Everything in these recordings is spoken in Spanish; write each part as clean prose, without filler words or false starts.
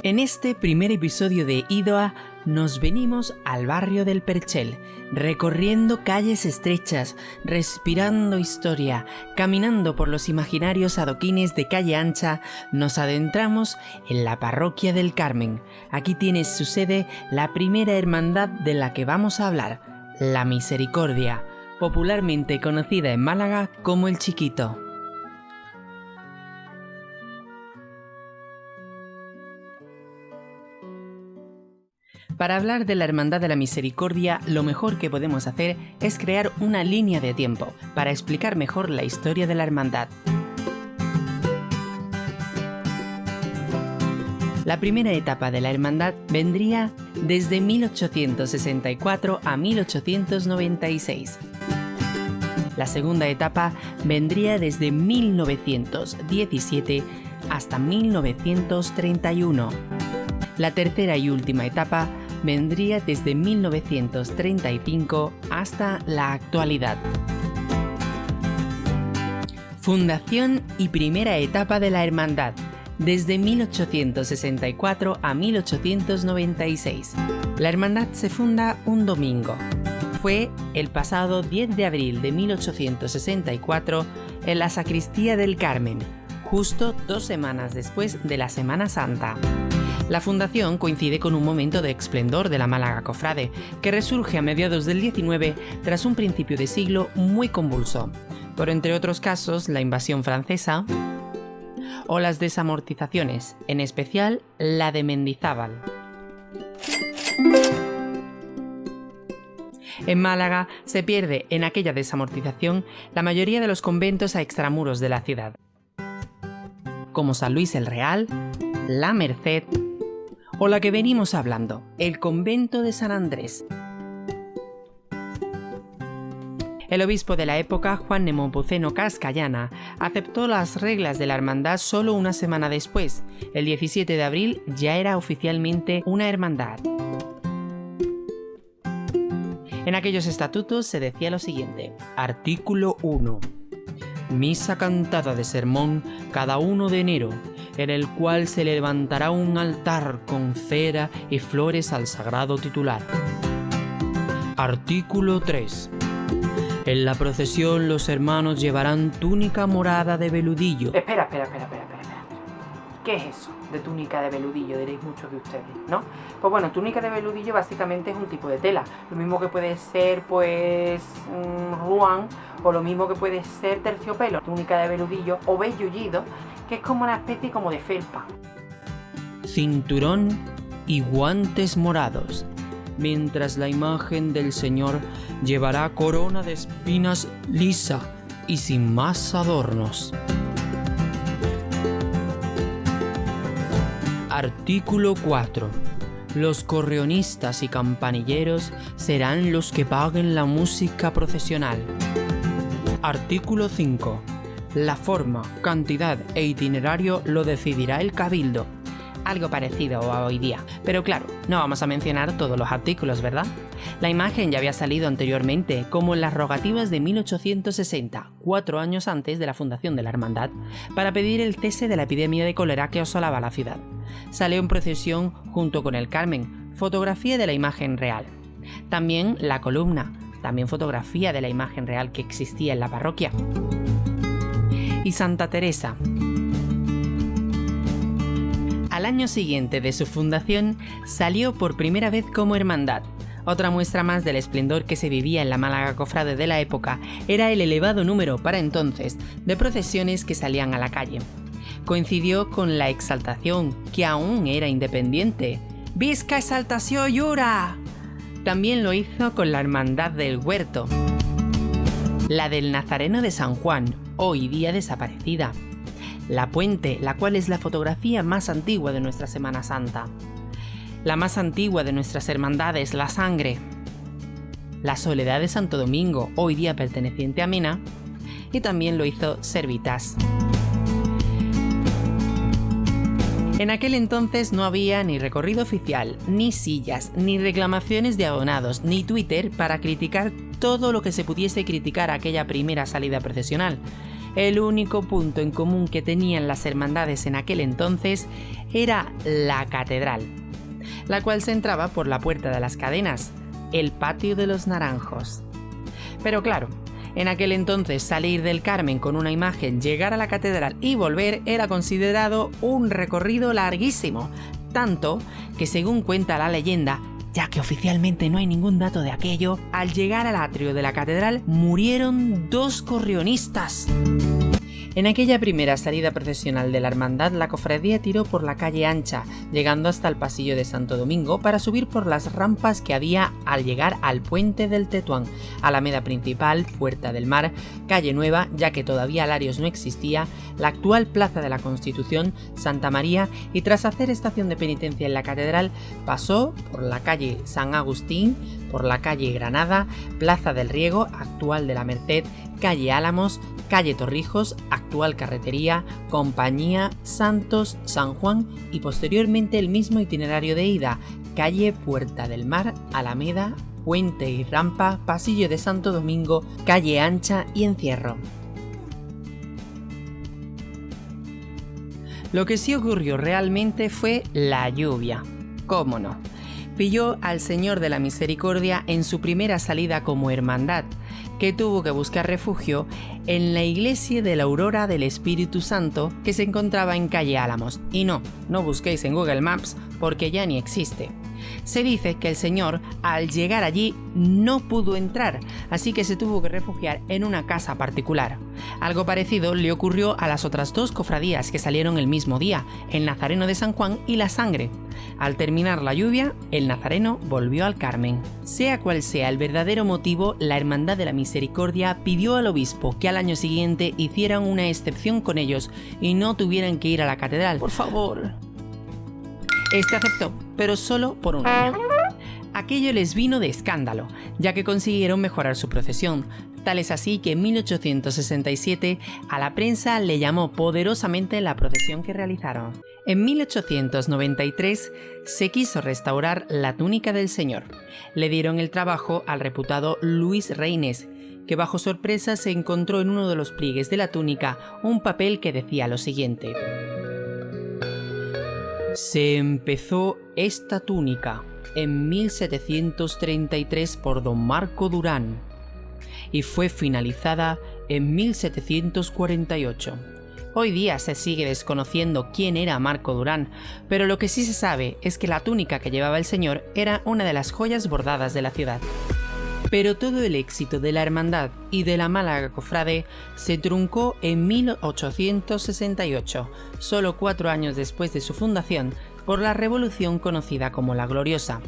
En este primer episodio de IDOA nos venimos al barrio del Perchel, recorriendo calles estrechas, respirando historia, caminando por los imaginarios adoquines de calle ancha, nos adentramos en la parroquia del Carmen. Aquí tiene su sede la primera hermandad de la que vamos a hablar, la Misericordia, popularmente conocida en Málaga como el Chiquito. Para hablar de la Hermandad de la Misericordia, lo mejor que podemos hacer es crear una línea de tiempo para explicar mejor la historia de la hermandad. La primera etapa de la hermandad vendría desde 1864 a 1896. La segunda etapa vendría desde 1917 hasta 1931. La tercera y última etapa vendría desde 1935 hasta la actualidad. Fundación y primera etapa de la hermandad, desde 1864 a 1896. La hermandad se funda un domingo. Fue el pasado 10 de abril de 1864 en la sacristía del Carmen, justo 2 semanas después de la Semana Santa. La fundación coincide con un momento de esplendor de la Málaga cofrade, que resurge a mediados del XIX tras un principio de siglo muy convulso, por entre otros casos la invasión francesa o las desamortizaciones, en especial la de Mendizábal. En Málaga se pierde en aquella desamortización la mayoría de los conventos a extramuros de la ciudad, como San Luis el Real, La Merced o la que venimos hablando, el convento de San Andrés. El obispo de la época, Juan Nepomuceno Cascallana, aceptó las reglas de la hermandad solo una semana después. El 17 de abril ya era oficialmente una hermandad. En aquellos estatutos se decía lo siguiente: artículo 1. Misa cantada de sermón cada 1 de enero, en el cual se levantará un altar con cera y flores al sagrado titular. Artículo 3. En la procesión los hermanos llevarán túnica morada de veludillo. Espera. ¿Qué es eso de túnica de veludillo? Diréis muchos de ustedes, ¿no? Pues bueno, túnica de veludillo básicamente es un tipo de tela. Lo mismo que puede ser, pues, ruán, o lo mismo que puede ser terciopelo. Túnica de veludillo o vellullido, que es como una especie como de felpa. Cinturón y guantes morados, mientras la imagen del Señor llevará corona de espinas lisa y sin más adornos. Artículo 4. Los correonistas y campanilleros serán los que paguen la música procesional. Artículo 5. La forma, cantidad e itinerario lo decidirá el Cabildo. algo parecido a hoy día. Pero claro, no vamos a mencionar todos los artículos, ¿verdad? La imagen ya había salido anteriormente, como en las rogativas de 1860, 4 años antes de la fundación de la hermandad, para pedir el cese de la epidemia de cólera que asolaba la ciudad. Salió en procesión junto con el Carmen, fotografía de la imagen real. También la columna, también fotografía de la imagen real que existía en la parroquia. Y Santa Teresa. Al año siguiente de su fundación, salió por primera vez como hermandad. Otra muestra más del esplendor que se vivía en la Málaga cofrade de la época era el elevado número, para entonces, de procesiones que salían a la calle. Coincidió con la exaltación, que aún era independiente. ¡Visca exaltación llura! También lo hizo con la Hermandad del Huerto, la del Nazareno de San Juan, hoy día desaparecida. La Puente, la cual es la fotografía más antigua de nuestra Semana Santa. La más antigua de nuestras hermandades, la Sangre. La Soledad de Santo Domingo, hoy día perteneciente a Mena. Y también lo hizo Servitas. En aquel entonces no había ni recorrido oficial, ni sillas, ni reclamaciones de abonados, ni Twitter para criticar todo lo que se pudiese criticar a aquella primera salida procesional. El único punto en común que tenían las hermandades en aquel entonces era la catedral, la cual se entraba por la Puerta de las Cadenas, el Patio de los Naranjos. Pero claro, en aquel entonces salir del Carmen con una imagen, llegar a la catedral y volver era considerado un recorrido larguísimo, tanto que, según cuenta la leyenda, ya que oficialmente no hay ningún dato de aquello, al llegar al atrio de la catedral murieron 2 corrionistas. En aquella primera salida procesional de la hermandad, la cofradía tiró por la calle ancha, llegando hasta el pasillo de Santo Domingo para subir por las rampas que había al llegar al puente del Tetuán, Alameda Principal, Puerta del Mar, Calle Nueva, ya que todavía Larios no existía, la actual Plaza de la Constitución, Santa María, y tras hacer estación de penitencia en la catedral, pasó por la calle San Agustín, por la calle Granada, Plaza del Riego, actual de la Merced, calle Álamos, calle Torrijos, actual Carretería, Compañía, Santos, San Juan y posteriormente el mismo itinerario de ida, calle Puerta del Mar, Alameda, Puente y Rampa, Pasillo de Santo Domingo, calle Ancha y Encierro. Lo que sí ocurrió realmente fue la lluvia. ¿Cómo no? Pilló al Señor de la Misericordia en su primera salida como hermandad, que tuvo que buscar refugio en la iglesia de la Aurora del Espíritu Santo, que se encontraba en calle Álamos. Y no busquéis en Google Maps porque ya ni existe. Se dice que el Señor, al llegar allí, no pudo entrar, así que se tuvo que refugiar en una casa particular. Algo parecido le ocurrió a las otras 2 cofradías que salieron el mismo día, el Nazareno de San Juan y la Sangre. Al terminar la lluvia, el Nazareno volvió al Carmen. Sea cual sea el verdadero motivo, la Hermandad de la Misericordia pidió al obispo que al año siguiente hicieran una excepción con ellos y no tuvieran que ir a la catedral. Por favor. Este aceptó, pero solo por un año. Aquello les vino de escándalo, ya que consiguieron mejorar su procesión. Tal es así que en 1867 a la prensa le llamó poderosamente la procesión que realizaron. En 1893 se quiso restaurar la túnica del Señor. Le dieron el trabajo al reputado Luis Reines, que bajo sorpresa se encontró en uno de los pliegues de la túnica un papel que decía lo siguiente: se empezó esta túnica en 1733 por don Marco Durán y fue finalizada en 1748. Hoy día se sigue desconociendo quién era Marco Durán, pero lo que sí se sabe es que la túnica que llevaba el señor era una de las joyas bordadas de la ciudad. Pero todo el éxito de la hermandad y de la Málaga cofrade se truncó en 1868, solo 4 años después de su fundación, por la revolución conocida como la Gloriosa.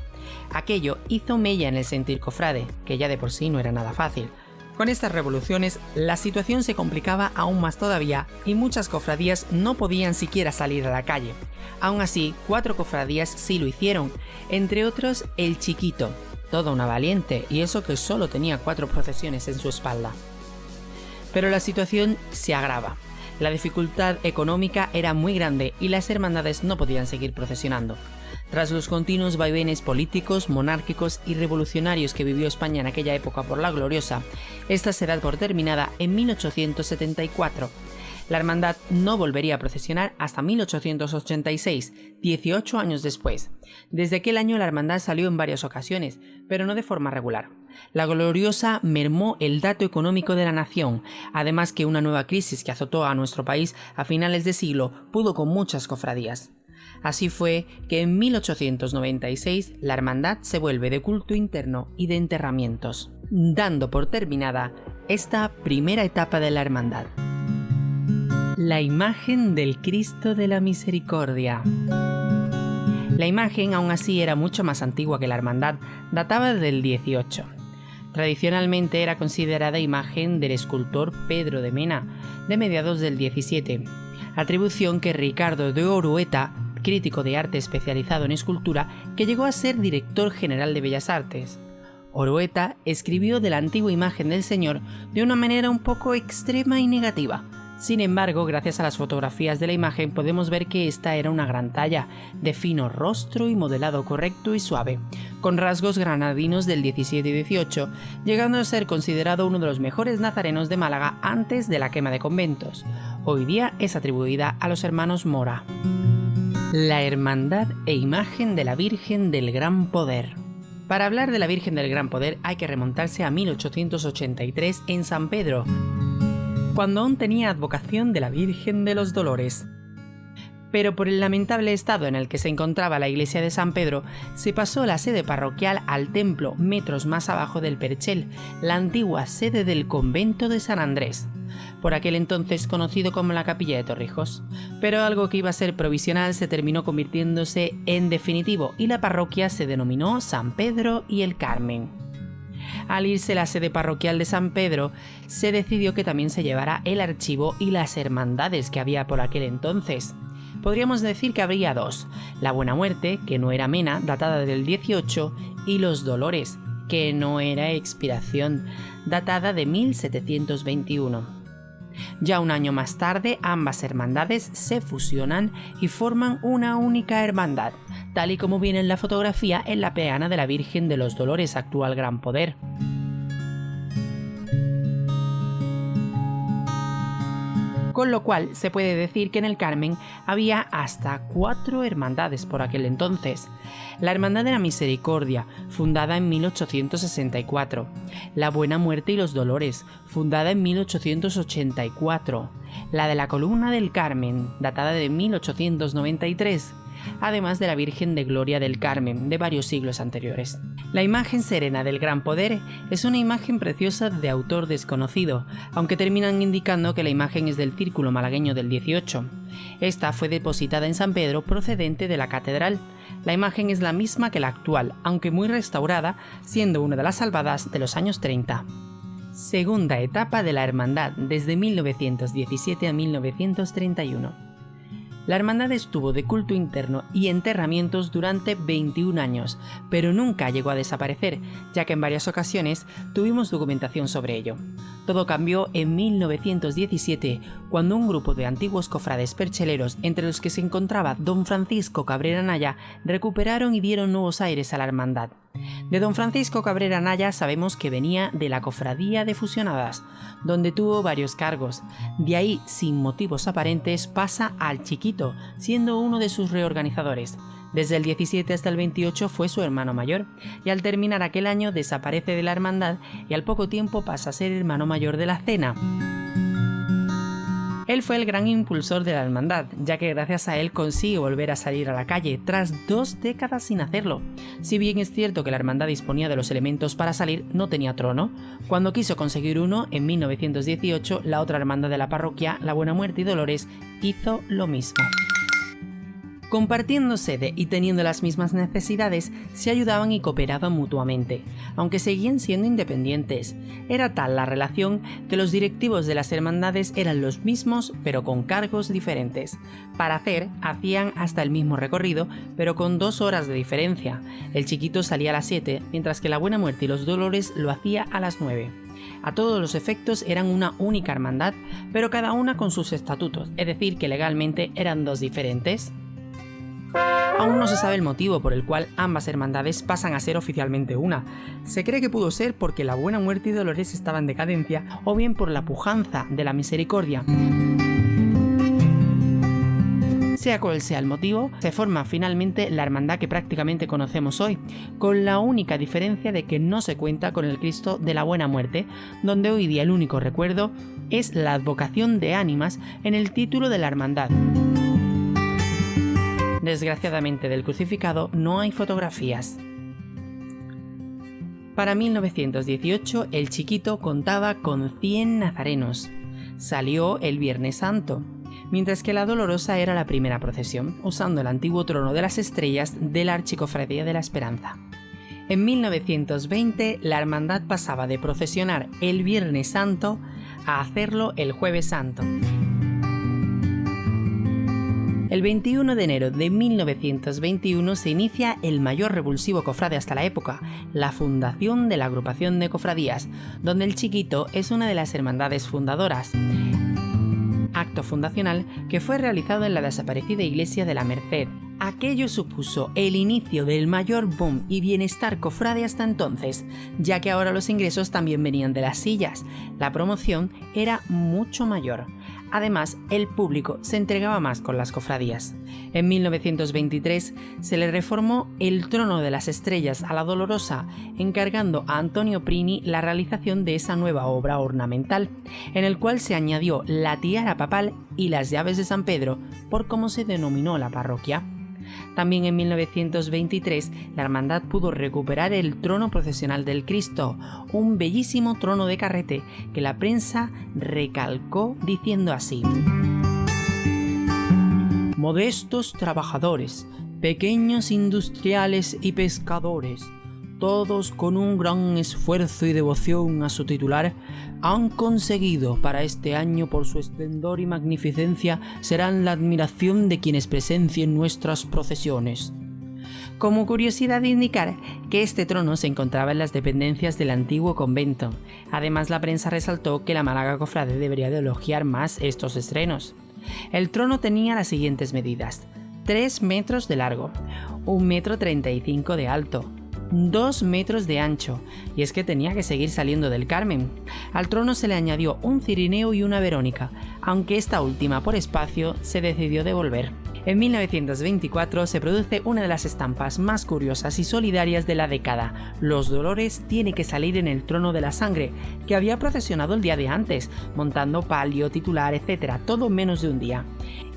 Aquello hizo mella en el sentir cofrade, que ya de por sí no era nada fácil. Con estas revoluciones, la situación se complicaba aún más todavía y muchas cofradías no podían siquiera salir a la calle. Aún así, 4 cofradías sí lo hicieron, entre otros el Chiquito, toda una valiente, y eso que solo tenía 4 procesiones en su espalda. Pero la situación se agrava. La dificultad económica era muy grande y las hermandades no podían seguir procesionando. Tras los continuos vaivenes políticos, monárquicos y revolucionarios que vivió España en aquella época por la Gloriosa, esta se da por terminada en 1874. La hermandad no volvería a procesionar hasta 1886, 18 años después. Desde aquel año la hermandad salió en varias ocasiones, pero no de forma regular. La Gloriosa mermó el dato económico de la nación, además que una nueva crisis que azotó a nuestro país a finales de siglo pudo con muchas cofradías. Así fue que en 1896 la hermandad se vuelve de culto interno y de enterramientos, dando por terminada esta primera etapa de la hermandad. La imagen del Cristo de la Misericordia. La imagen, aún así, era mucho más antigua que la hermandad, databa del 18. Tradicionalmente era considerada imagen del escultor Pedro de Mena, de mediados del 17, atribución que Ricardo de Orueta, crítico de arte especializado en escultura, que llegó a ser director general de Bellas Artes. Orueta escribió de la antigua imagen del Señor de una manera un poco extrema y negativa. Sin embargo, gracias a las fotografías de la imagen podemos ver que esta era una gran talla, de fino rostro y modelado correcto y suave, con rasgos granadinos del 17 y 18, llegando a ser considerado uno de los mejores nazarenos de Málaga antes de la quema de conventos. Hoy día es atribuida a los hermanos Mora. La Hermandad e Imagen de la Virgen del Gran Poder. Para hablar de la Virgen del Gran Poder hay que remontarse a 1883 en San Pedro, cuando aún tenía advocación de la Virgen de los Dolores. Pero por el lamentable estado en el que se encontraba la iglesia de San Pedro, se pasó la sede parroquial al templo metros más abajo del Perchel, la antigua sede del convento de San Andrés, por aquel entonces conocido como la Capilla de Torrijos. Pero algo que iba a ser provisional se terminó convirtiéndose en definitivo y la parroquia se denominó San Pedro y el Carmen. Al irse la sede parroquial de San Pedro, se decidió que también se llevara el archivo y las hermandades que había por aquel entonces. Podríamos decir que habría dos: la Buena Muerte, que no era Mena, datada del 18, y los Dolores, que no era Expiración, datada de 1721. Ya un año más tarde, ambas hermandades se fusionan y forman una única hermandad, tal y como viene en la fotografía en la peana de la Virgen de los Dolores, actual Gran Poder. Con lo cual se puede decir que en el Carmen había hasta 4 hermandades por aquel entonces. La Hermandad de la Misericordia, fundada en 1864, la Buena Muerte y los Dolores, fundada en 1884, la de la Columna del Carmen, datada de 1893, además de la Virgen de Gloria del Carmen, de varios siglos anteriores. La imagen serena del Gran Poder es una imagen preciosa de autor desconocido, aunque terminan indicando que la imagen es del Círculo malagueño del 18. Esta fue depositada en San Pedro procedente de la catedral. La imagen es la misma que la actual, aunque muy restaurada, siendo una de las salvadas de los años 30. Segunda etapa de la hermandad, desde 1917 a 1931. La hermandad estuvo de culto interno y enterramientos durante 21 años, pero nunca llegó a desaparecer, ya que en varias ocasiones tuvimos documentación sobre ello. Todo cambió en 1917, cuando un grupo de antiguos cofrades percheleros, entre los que se encontraba don Francisco Cabrera Naya, recuperaron y dieron nuevos aires a la hermandad. De don Francisco Cabrera Naya sabemos que venía de la Cofradía de Fusionadas, donde tuvo varios cargos. De ahí, sin motivos aparentes, pasa al Chiquito, siendo uno de sus reorganizadores. Desde el 17 hasta el 28 fue su hermano mayor, y al terminar aquel año desaparece de la hermandad y al poco tiempo pasa a ser hermano mayor de la Cena. Él fue el gran impulsor de la hermandad, ya que gracias a él consigue volver a salir a la calle tras 2 décadas sin hacerlo. Si bien es cierto que la hermandad disponía de los elementos para salir, no tenía trono. Cuando quiso conseguir uno, en 1918, la otra hermandad de la parroquia, la Buena Muerte y Dolores, hizo lo mismo. Compartiendo sede y teniendo las mismas necesidades, se ayudaban y cooperaban mutuamente, aunque seguían siendo independientes. Era tal la relación que los directivos de las hermandades eran los mismos, pero con cargos diferentes. Para hacer, hacían hasta el mismo recorrido, pero con 2 horas de diferencia. El Chiquito salía a las 7, mientras que la Buena Muerte y los Dolores lo hacía a las 9. A todos los efectos eran una única hermandad, pero cada una con sus estatutos, es decir, que legalmente eran 2 diferentes. Aún no se sabe el motivo por el cual ambas hermandades pasan a ser oficialmente una. Se cree que pudo ser porque la Buena Muerte y Dolores estaban en decadencia, o bien por la pujanza de la Misericordia. Sea cual sea el motivo, se forma finalmente la hermandad que prácticamente conocemos hoy, con la única diferencia de que no se cuenta con el Cristo de la Buena Muerte, donde hoy día el único recuerdo es la advocación de ánimas en el título de la hermandad. Desgraciadamente del crucificado no hay fotografías. Para 1918 el Chiquito contaba con 100 nazarenos. Salió el Viernes Santo, mientras que la Dolorosa era la primera procesión, usando el antiguo trono de las estrellas de la Archicofradía de la Esperanza. En 1920 la hermandad pasaba de procesionar el Viernes Santo a hacerlo el Jueves Santo. El 21 de enero de 1921 se inicia el mayor revulsivo cofrade hasta la época, la fundación de la Agrupación de Cofradías, donde el Chiquito es una de las hermandades fundadoras. Acto fundacional que fue realizado en la desaparecida iglesia de la Merced. Aquello supuso el inicio del mayor boom y bienestar cofrade hasta entonces, ya que ahora los ingresos también venían de las sillas. La promoción era mucho mayor. Además, el público se entregaba más con las cofradías. En 1923 se le reformó el trono de las estrellas a la Dolorosa, encargando a Antonio Prini la realización de esa nueva obra ornamental, en el cual se añadió la tiara papal y las llaves de San Pedro, por cómo se denominó la parroquia. También en 1923 la hermandad pudo recuperar el trono procesional del Cristo, un bellísimo trono de carrete que la prensa recalcó diciendo así: modestos trabajadores, pequeños industriales y pescadores, todos con un gran esfuerzo y devoción a su titular, han conseguido para este año, por su esplendor y magnificencia, serán la admiración de quienes presencien nuestras procesiones. Como curiosidad de indicar que este trono se encontraba en las dependencias del antiguo convento. Además, la prensa resaltó que la Málaga Cofrade debería de elogiar más estos estrenos. El trono tenía las siguientes medidas: 3 metros de largo, 1,35 m de alto, 2 metros de ancho, y es que tenía que seguir saliendo del Carmen. Al trono se le añadió un cirineo y una verónica, aunque esta última por espacio se decidió devolver. En 1924 se produce una de las estampas más curiosas y solidarias de la década. Los Dolores tiene que salir en el trono de la sangre, que había procesionado el día de antes, montando palio, titular, etc., todo menos de un día.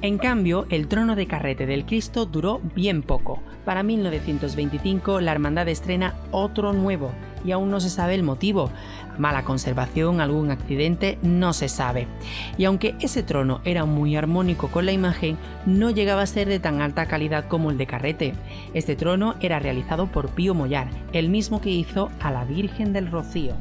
En cambio, el trono de carrete del Cristo duró bien poco. Para 1925 la hermandad estrena otro nuevo, y aún no se sabe el motivo. Mala conservación, algún accidente, no se sabe. Y aunque ese trono era muy armónico con la imagen, no llegaba a ser de tan alta calidad como el de carrete. Este trono era realizado por Pío Mollar, el mismo que hizo a la Virgen del Rocío.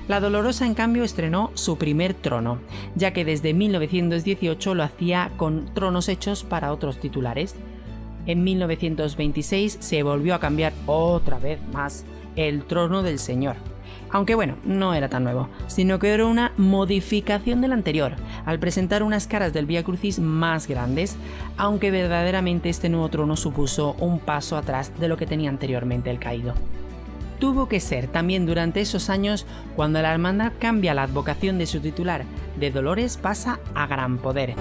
La Dolorosa, en cambio, estrenó su primer trono, ya que desde 1918 lo hacía con tronos hechos para otros titulares. En 1926 se volvió a cambiar otra vez más el trono del Señor. Aunque bueno, no era tan nuevo, sino que era una modificación del anterior, al presentar unas caras del Vía Crucis más grandes, aunque verdaderamente este nuevo trono supuso un paso atrás de lo que tenía anteriormente el caído. Tuvo que ser también durante esos años cuando la hermandad cambia la advocación de su titular, de Dolores pasa a Gran Poder.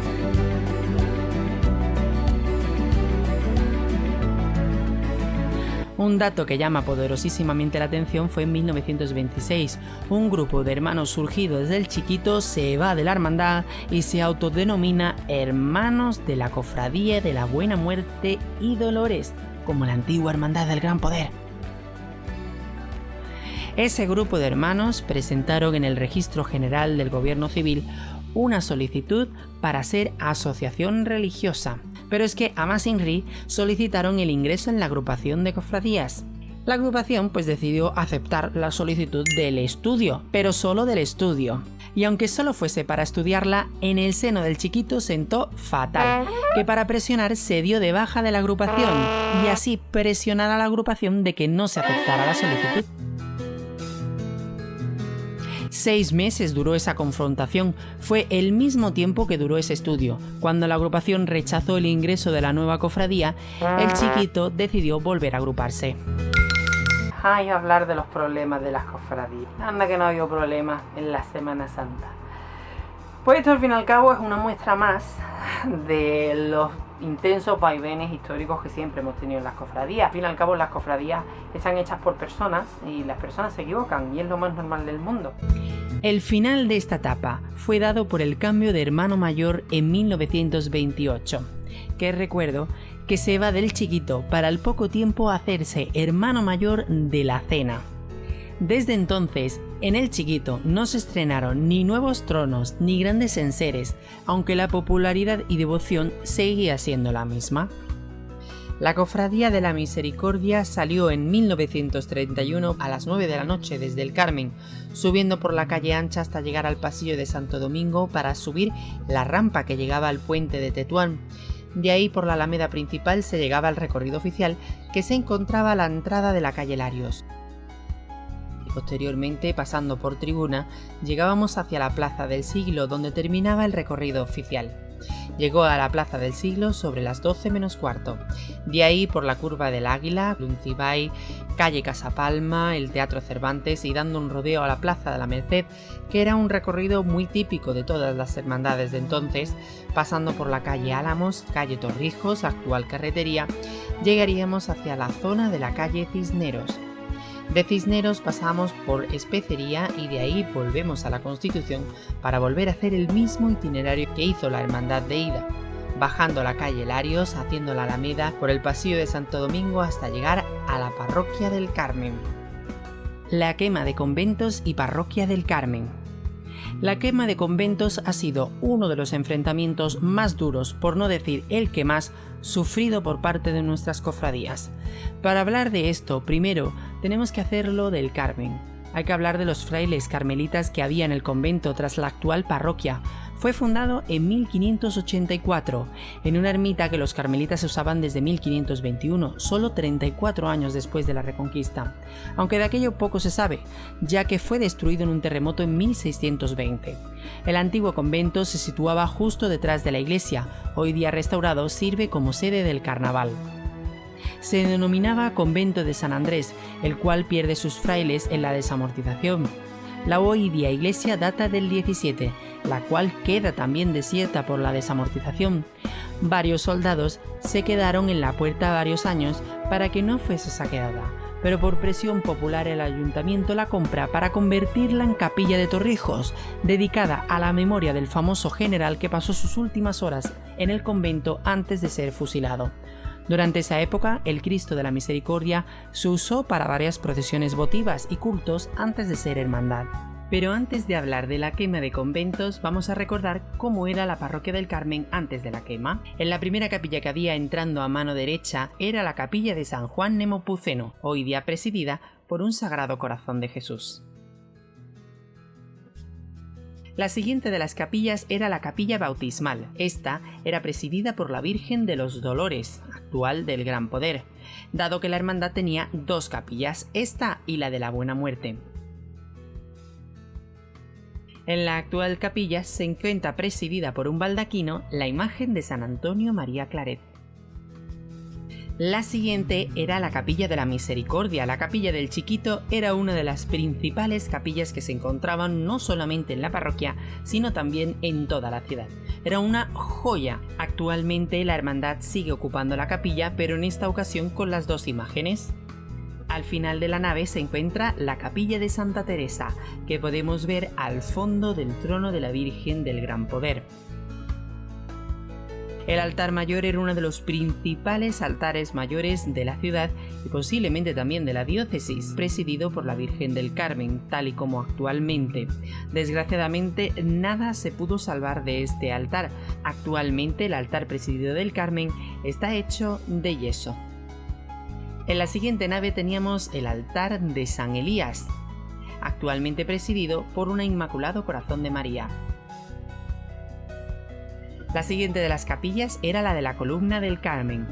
Un dato que llama poderosísimamente la atención fue en 1926. Un grupo de hermanos surgidos del Chiquito se va de la hermandad y se autodenomina Hermanos de la Cofradía de la Buena Muerte y Dolores, como la antigua Hermandad del Gran Poder. Ese grupo de hermanos presentaron en el Registro General del Gobierno Civil una solicitud para ser asociación religiosa. Pero es que Amas Inri solicitaron el ingreso en la agrupación de cofradías. La agrupación pues decidió aceptar la solicitud del estudio, pero solo del estudio. Y aunque solo fuese para estudiarla, en el seno del chiquito sentó fatal, que para presionar se dio de baja de la agrupación y así presionar a la agrupación de que no se aceptara la solicitud. 6 meses duró esa confrontación, fue el mismo tiempo que duró ese estudio. Cuando la agrupación rechazó el ingreso de la nueva cofradía, el chiquito decidió volver a agruparse. Ay, hablar de los problemas de las cofradías. Anda que no ha habido problemas en la Semana Santa. Pues esto al fin y al cabo es una muestra más de los intensos vaivenes históricos que siempre hemos tenido en las cofradías. Al fin y al cabo las cofradías están hechas por personas y las personas se equivocan y es lo más normal del mundo. El final de esta etapa fue dado por el cambio de hermano mayor en 1928, que recuerdo que se va del chiquito para al poco tiempo hacerse hermano mayor de la cena. Desde entonces, en el chiquito no se estrenaron ni nuevos tronos ni grandes enseres, aunque la popularidad y devoción seguía siendo la misma. La Cofradía de la Misericordia salió en 1931 a las 9 de la noche desde el Carmen, subiendo por la calle ancha hasta llegar al pasillo de Santo Domingo para subir la rampa que llegaba al puente de Tetuán. De ahí por la alameda principal se llegaba al recorrido oficial que se encontraba a la entrada de la calle Larios. Posteriormente, pasando por Tribuna, llegábamos hacia la Plaza del Siglo donde terminaba el recorrido oficial. Llegó a la Plaza del Siglo sobre las 12 menos cuarto. De ahí por la Curva del Águila, Luncibay, calle Casapalma, el Teatro Cervantes y dando un rodeo a la Plaza de la Merced, que era un recorrido muy típico de todas las hermandades de entonces, pasando por la calle Álamos, calle Torrijos, actual carretería, llegaríamos hacia la zona de la calle Cisneros. De Cisneros pasamos por Especería y de ahí volvemos a la Constitución para volver a hacer el mismo itinerario que hizo la Hermandad de ida, bajando la calle Larios, haciendo la Alameda por el pasillo de Santo Domingo hasta llegar a la Parroquia del Carmen. La quema de conventos y Parroquia del Carmen. La quema de conventos ha sido uno de los enfrentamientos más duros, por no decir el que más, sufrido por parte de nuestras cofradías. Para hablar de esto, primero tenemos que hacerlo del Carmen. Hay que hablar de los frailes carmelitas que había en el convento tras la actual parroquia. Fue fundado en 1584, en una ermita que los carmelitas usaban desde 1521, solo 34 años después de la Reconquista, aunque de aquello poco se sabe, ya que fue destruido en un terremoto en 1620. El antiguo convento se situaba justo detrás de la iglesia, hoy día restaurado sirve como sede del carnaval. Se denominaba Convento de San Andrés, el cual pierde sus frailes en la desamortización. La hoy día iglesia data del 17, la cual queda también desierta por la desamortización. Varios soldados se quedaron en la puerta varios años para que no fuese saqueada, pero por presión popular el ayuntamiento la compra para convertirla en capilla de Torrijos, dedicada a la memoria del famoso general que pasó sus últimas horas en el convento antes de ser fusilado. Durante esa época, el Cristo de la Misericordia se usó para varias procesiones votivas y cultos antes de ser hermandad. Pero antes de hablar de la quema de conventos, vamos a recordar cómo era la Parroquia del Carmen antes de la quema. En la primera capilla que había entrando a mano derecha era la capilla de San Juan Nepomuceno, hoy día presidida por un Sagrado Corazón de Jesús. La siguiente de las capillas era la capilla bautismal. Esta era presidida por la Virgen de los Dolores, actual del Gran Poder, dado que la hermandad tenía 2 capillas, esta y la de la Buena Muerte. En la actual capilla se encuentra presidida por un baldaquino la imagen de San Antonio María Claret. La siguiente era la Capilla de la Misericordia. La Capilla del Chiquito era una de las principales capillas que se encontraban no solamente en la parroquia, sino también en toda la ciudad. Era una joya. Actualmente la hermandad sigue ocupando la capilla, pero en esta ocasión con las 2 imágenes. Al final de la nave se encuentra la Capilla de Santa Teresa, que podemos ver al fondo del trono de la Virgen del Gran Poder. El altar mayor era uno de los principales altares mayores de la ciudad y posiblemente también de la diócesis, presidido por la Virgen del Carmen, tal y como actualmente. Desgraciadamente, nada se pudo salvar de este altar. Actualmente, el altar presidido del Carmen está hecho de yeso. En la siguiente nave teníamos el altar de San Elías, actualmente presidido por un Inmaculado Corazón de María. La siguiente de las capillas era la de la Columna del Carmen.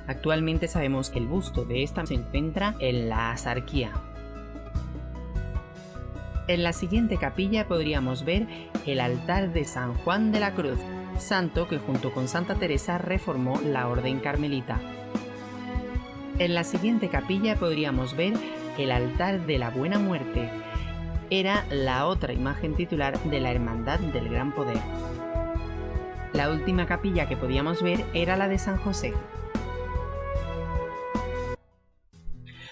Actualmente sabemos que el busto de esta se encuentra en la Axarquía. En la siguiente capilla podríamos ver el altar de San Juan de la Cruz, santo que junto con Santa Teresa reformó la Orden Carmelita. En la siguiente capilla podríamos ver el altar de la Buena Muerte. Era la otra imagen titular de la Hermandad del Gran Poder. La última capilla que podíamos ver era la de San José.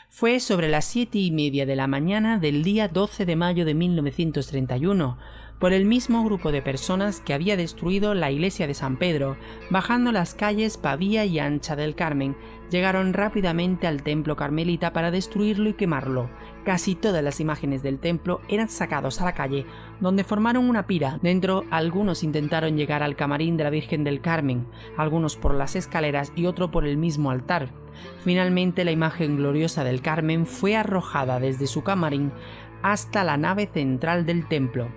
Fue sobre las 7:30 de la mañana del día 12 de mayo de 1931, por el mismo grupo de personas que había destruido la iglesia de San Pedro, bajando las calles Pavía y Ancha del Carmen, llegaron rápidamente al templo carmelita para destruirlo y quemarlo. Casi todas las imágenes del templo eran sacados a la calle, donde formaron una pira. Dentro, algunos intentaron llegar al camarín de la Virgen del Carmen, algunos por las escaleras y otro por el mismo altar. Finalmente, la imagen gloriosa del Carmen fue arrojada desde su camarín hasta la nave central del templo.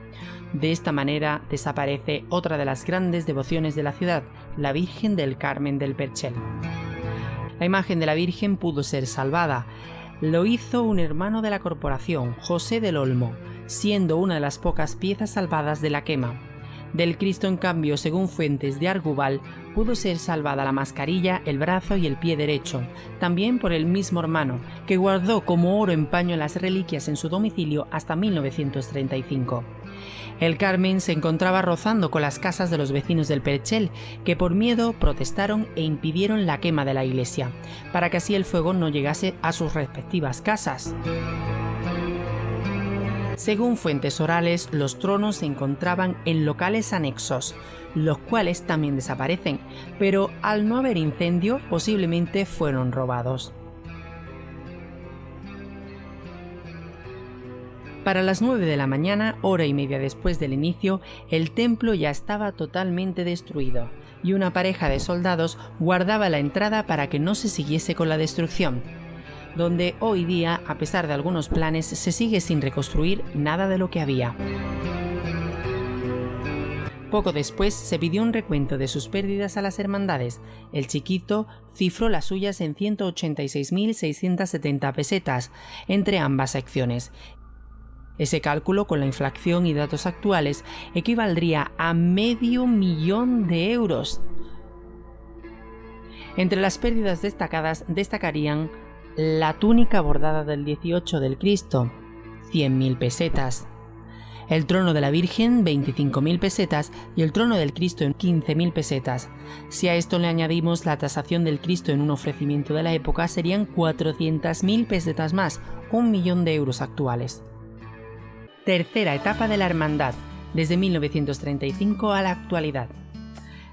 De esta manera desaparece otra de las grandes devociones de la ciudad, la Virgen del Carmen del Perchel. La imagen de la Virgen pudo ser salvada. Lo hizo un hermano de la corporación, José del Olmo, siendo una de las pocas piezas salvadas de la quema. Del Cristo, en cambio, según fuentes de Argubal, pudo ser salvada la mascarilla, el brazo y el pie derecho, también por el mismo hermano, que guardó como oro en paño las reliquias en su domicilio hasta 1935. El Carmen se encontraba rozando con las casas de los vecinos del Perchel, que por miedo protestaron e impidieron la quema de la iglesia, para que así el fuego no llegase a sus respectivas casas. Según fuentes orales, los tronos se encontraban en locales anexos, los cuales también desaparecen, pero al no haber incendio, posiblemente fueron robados. Para las 9 de la mañana, hora y media después del inicio, el templo ya estaba totalmente destruido, y una pareja de soldados guardaba la entrada para que no se siguiese con la destrucción, donde hoy día, a pesar de algunos planes, se sigue sin reconstruir nada de lo que había. Poco después se pidió un recuento de sus pérdidas a las hermandades. El Chiquito cifró las suyas en 186.670 pesetas entre ambas secciones. Ese cálculo, con la inflación y datos actuales, equivaldría a $500.000 de euros. Entre las pérdidas destacadas destacarían la túnica bordada del 18 del Cristo, 100.000 pesetas, el trono de la Virgen, 25.000 pesetas, y el trono del Cristo en 15.000 pesetas. Si a esto le añadimos la tasación del Cristo en un ofrecimiento de la época, serían 400.000 pesetas más, 1.000.000 de euros actuales. Tercera etapa de la hermandad, desde 1935 a la actualidad.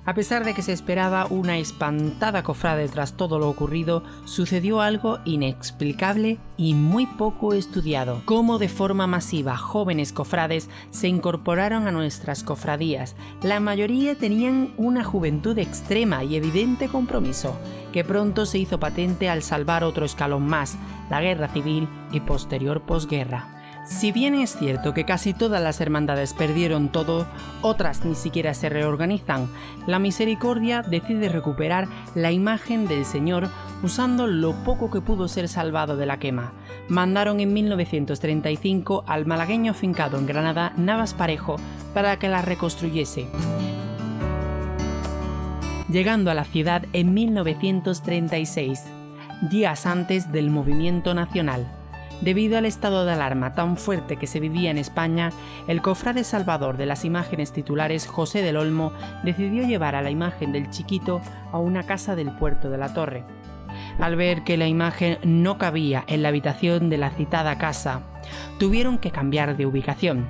A pesar de que se esperaba una espantada cofrade tras todo lo ocurrido, sucedió algo inexplicable y muy poco estudiado. Cómo de forma masiva jóvenes cofrades se incorporaron a nuestras cofradías. La mayoría tenían una juventud extrema y evidente compromiso, que pronto se hizo patente al salvar otro escalón más, la guerra civil y posterior posguerra. Si bien es cierto que casi todas las hermandades perdieron todo, otras ni siquiera se reorganizan. La Misericordia decide recuperar la imagen del Señor usando lo poco que pudo ser salvado de la quema. Mandaron en 1935 al malagueño afincado en Granada, Navas Parejo, para que la reconstruyese, llegando a la ciudad en 1936, días antes del movimiento nacional. Debido al estado de alarma tan fuerte que se vivía en España, el cofrade salvador de las imágenes titulares, José del Olmo, decidió llevar a la imagen del Chiquito a una casa del puerto de la Torre. Al ver que la imagen no cabía en la habitación de la citada casa, tuvieron que cambiar de ubicación.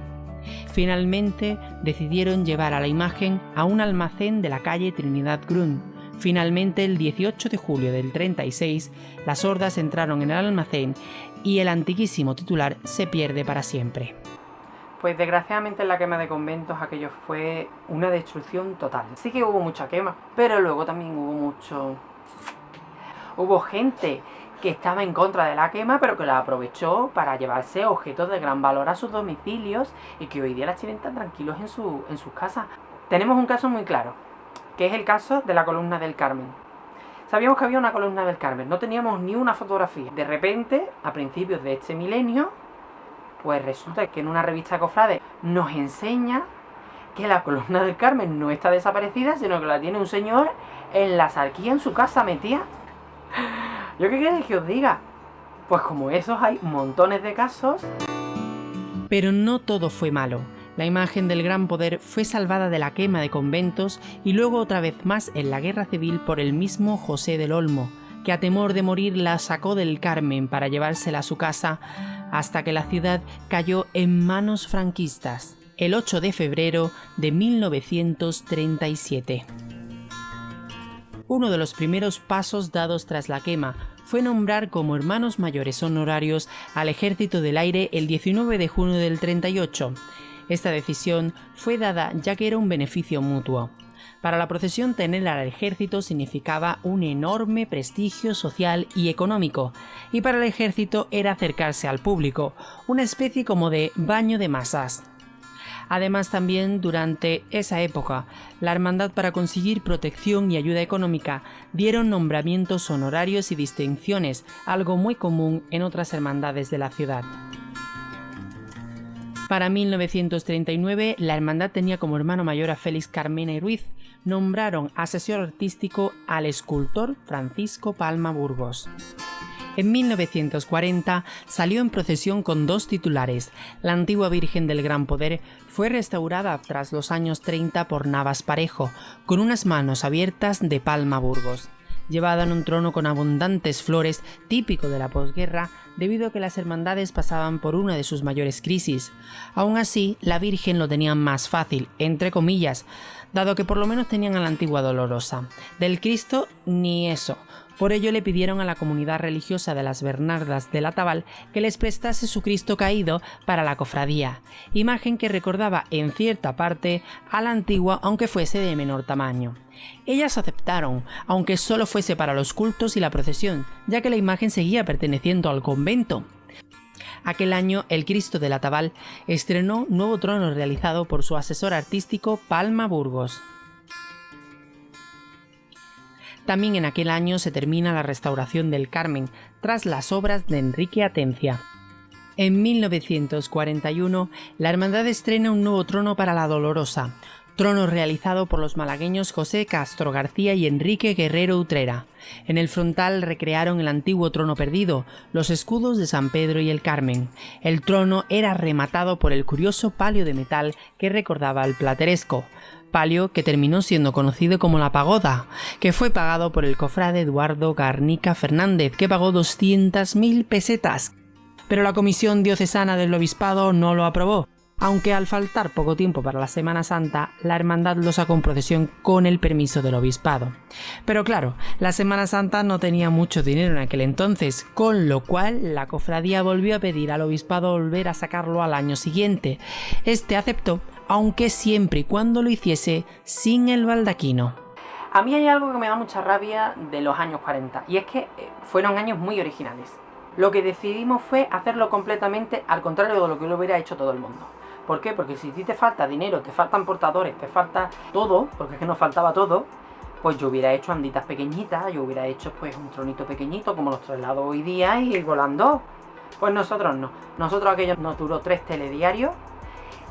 Finalmente decidieron llevar a la imagen a un almacén de la calle Trinidad Grun, Finalmente, el 18 de julio del 36, las hordas entraron en el almacén y el antiquísimo titular se pierde para siempre. Pues desgraciadamente en la quema de conventos aquello fue una destrucción total. Sí que hubo mucha quema, pero luego también hubo gente que estaba en contra de la quema, pero que la aprovechó para llevarse objetos de gran valor a sus domicilios y que hoy día las tienen tan tranquilos en sus casas. Tenemos un caso muy claro, que es el caso de la Columna del Carmen. Sabíamos que había una Columna del Carmen, no teníamos ni una fotografía. De repente, a principios de este milenio, pues resulta que en una revista cofrade nos enseña que la Columna del Carmen no está desaparecida, sino que la tiene un señor en la Sarquía, en su casa metida. ¿Yo qué queréis que os diga? Pues como esos hay montones de casos. Pero no todo fue malo. La imagen del gran poder fue salvada de la quema de conventos y luego otra vez más en la guerra civil por el mismo José del Olmo, que a temor de morir la sacó del Carmen para llevársela a su casa hasta que la ciudad cayó en manos franquistas, el 8 de febrero de 1937. Uno de los primeros pasos dados tras la quema fue nombrar como hermanos mayores honorarios al Ejército del Aire el 19 de junio del 38. Esta decisión fue dada ya que era un beneficio mutuo. Para la procesión tener al ejército significaba un enorme prestigio social y económico, y para el ejército era acercarse al público, una especie como de baño de masas. Además, también durante esa época, la hermandad, para conseguir protección y ayuda económica, dieron nombramientos honorarios y distinciones, algo muy común en otras hermandades de la ciudad. Para 1939, la hermandad tenía como hermano mayor a Félix Carmena y Ruiz. Nombraron asesor artístico al escultor Francisco Palma Burgos. En 1940 salió en procesión con dos titulares. La antigua Virgen del Gran Poder fue restaurada tras los años 30 por Navas Parejo, con unas manos abiertas de Palma Burgos. Llevada en un trono con abundantes flores, típico de la posguerra, debido a que las hermandades pasaban por una de sus mayores crisis. Aún así, la Virgen lo tenía más fácil, entre comillas, dado que por lo menos tenían a la antigua Dolorosa. Del Cristo, ni eso. Por ello le pidieron a la comunidad religiosa de las Bernardas del Atabal que les prestase su Cristo caído para la cofradía, imagen que recordaba en cierta parte a la antigua, aunque fuese de menor tamaño. Ellas aceptaron, aunque solo fuese para los cultos y la procesión, ya que la imagen seguía perteneciendo al convento. Aquel año, el Cristo del Atabal estrenó nuevo trono realizado por su asesor artístico Palma Burgos. También en aquel año se termina la restauración del Carmen, tras las obras de Enrique Atencia. En 1941, la hermandad estrena un nuevo trono para la Dolorosa, trono realizado por los malagueños José Castro García y Enrique Guerrero Utrera. En el frontal recrearon el antiguo trono perdido, los escudos de San Pedro y el Carmen. El trono era rematado por el curioso palio de metal que recordaba al plateresco, palio que terminó siendo conocido como la pagoda, que fue pagado por el cofrade Eduardo Garnica Fernández, que pagó 200.000 pesetas. Pero la Comisión Diocesana del Obispado no lo aprobó, aunque al faltar poco tiempo para la Semana Santa, la hermandad lo sacó en procesión con el permiso del Obispado. Pero claro, la Semana Santa no tenía mucho dinero en aquel entonces, con lo cual la cofradía volvió a pedir al Obispado volver a sacarlo al año siguiente. Este aceptó, aunque siempre y cuando lo hiciese sin el baldaquino. A mí hay algo que me da mucha rabia de los años 40, y es que fueron años muy originales. Lo que decidimos fue hacerlo completamente al contrario de lo que lo hubiera hecho todo el mundo. ¿Por qué? Porque si a ti te falta dinero, te faltan portadores, te falta todo, porque es que nos faltaba todo, pues yo hubiera hecho anditas pequeñitas, yo hubiera hecho pues un tronito pequeñito como los traslados hoy día y ir volando. Pues nosotros no. Nosotros aquello nos duró 3 telediarios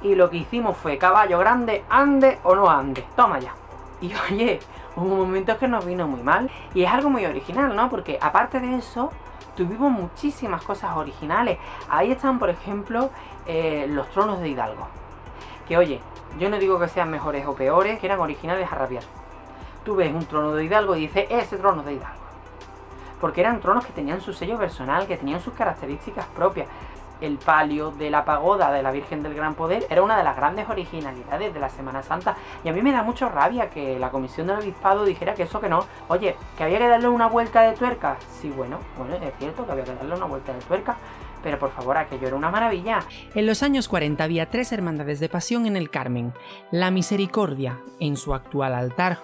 y lo que hicimos fue caballo grande, ande o no ande, toma ya. Y oye, hubo momentos que nos vino muy mal y es algo muy original, ¿no? Porque aparte de eso, tuvimos muchísimas cosas originales. Ahí están, por ejemplo, los tronos de Hidalgo. Que oye, yo no digo que sean mejores o peores, que eran originales a rabiar. Tú ves un trono de Hidalgo y dices, ese trono de Hidalgo. Porque eran tronos que tenían su sello personal, que tenían sus características propias. el palio de la pagoda de la Virgen del Gran Poder era una de las grandes originalidades de la Semana Santa. Y a mí me da mucho rabia que la Comisión del Obispado dijera que eso que no. Oye, que había que darle una vuelta de tuerca. Sí, bueno, es cierto que había que darle una vuelta de tuerca. Pero por favor, aquello era una maravilla. En los años 40 había 3 hermandades de pasión en el Carmen. La Misericordia, en su actual altar.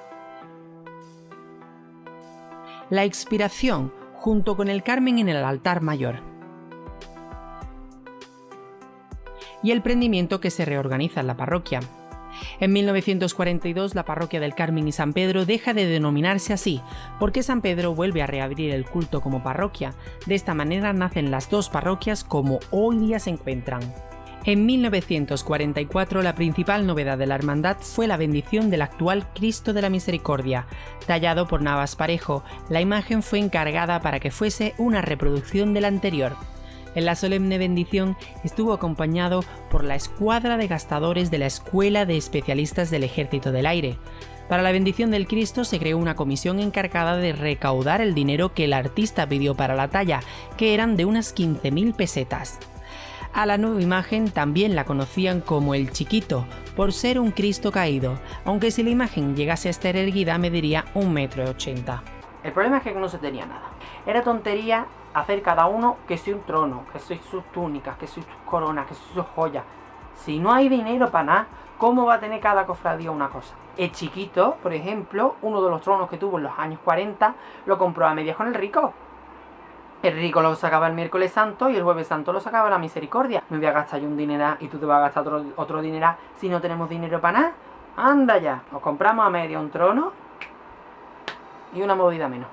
La Expiración, junto con el Carmen en el altar mayor. Y el Prendimiento, que se reorganiza en la parroquia. En 1942 la parroquia del Carmen y San Pedro deja de denominarse así, porque San Pedro vuelve a reabrir el culto como parroquia. De esta manera nacen las 2 parroquias como hoy día se encuentran. En 1944 la principal novedad de la hermandad fue la bendición del actual Cristo de la Misericordia. Tallado por Navas Parejo, la imagen fue encargada para que fuese una reproducción del anterior. En la solemne bendición estuvo acompañado por la escuadra de gastadores de la Escuela de Especialistas del Ejército del Aire. Para la bendición del Cristo se creó una comisión encargada de recaudar el dinero que el artista pidió para la talla, que eran de unas 15.000 pesetas. A la nueva imagen también la conocían como el Chiquito, por ser un Cristo caído, aunque si la imagen llegase a estar erguida mediría 1,80 m. El problema es que no se tenía nada. Era tontería hacer cada uno que si un trono, que si sus túnicas, que si sus coronas, que si sus joyas. Si no hay dinero para nada, ¿cómo va a tener cada cofradía una cosa? El Chiquito, por ejemplo, uno de los tronos que tuvo en los años 40, lo compró a medias con el Rico. El Rico lo sacaba el miércoles santo y el jueves santo lo sacaba la Misericordia. Me voy a gastar yo un dineral y tú te vas a gastar otro dineral si no tenemos dinero para nada. Anda ya, nos compramos a media un trono y una movida menos.